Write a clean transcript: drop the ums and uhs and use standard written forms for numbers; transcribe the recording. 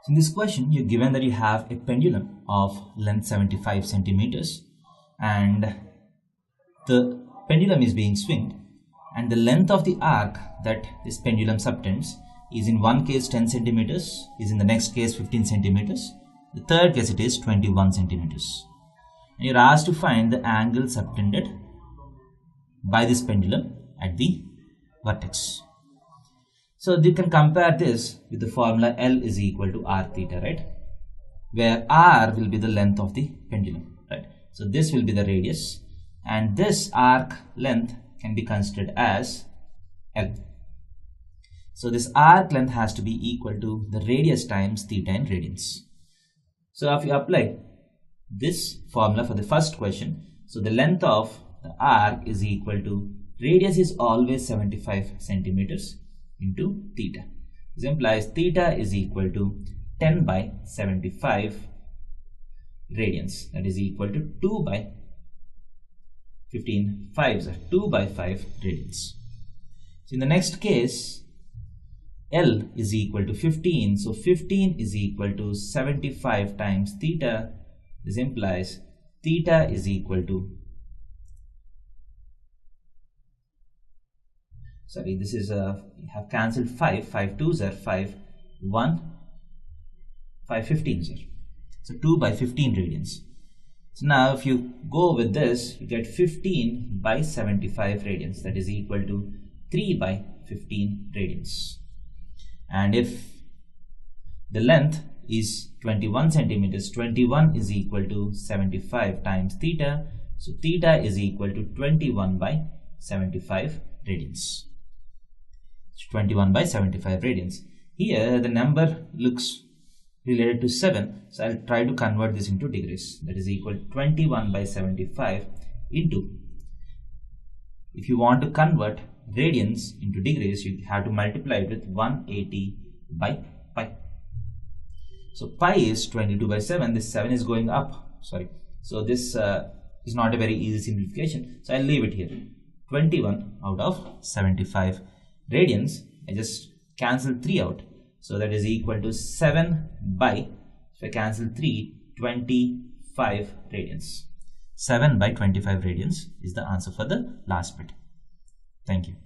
So in this question, you're given that you have a pendulum of length 75 centimeters and the pendulum is being swung, and the length of the arc that this pendulum subtends is in one case 10 centimeters, is in the next case 15 centimeters, the third case it is 21 centimeters. And you're asked to find the angle subtended by this pendulum at the vertex. So you can compare this with the formula L is equal to r theta, right? Where r will be the length of the pendulum, right? So this will be the radius, and this arc length can be considered as L. So this arc length has to be equal to the radius times theta in radians. So if you apply this formula for the first question, so the length of the arc is equal to radius is always 75 centimeters into theta. This implies theta is equal to 10 by 75 radians, that is equal to 2 by 15 5s are 2 by 5 radians. So in the next case, L is equal to 15, so 15 is equal to 75 times theta. This implies theta is equal to, sorry, this is we have cancelled 5 2s are 5 1 5 15s are, so 2 by 15 radians. So now if you go with this, you get 15 by 75 radians, that is equal to 3 by 15 radians. And if the length is 21 centimeters, 21 is equal to 75 times theta, so theta is equal to 21 by 75 radians. 21 by 75 radians. Here the number looks related to 7, so I'll try to convert this into degrees. That is equal to 21 by 75 into, if you want to convert radians into degrees, you have to multiply it with 180 by pi. So pi is 22 by 7, this 7 is going up, sorry. So this is not a very easy simplification, so I'll leave it here. 21 out of 75 radians, I just cancel 3 out, so that is equal to 7 by, if I cancel 3, 25 radians. 7 by 25 radians is the answer for the last bit. Thank you.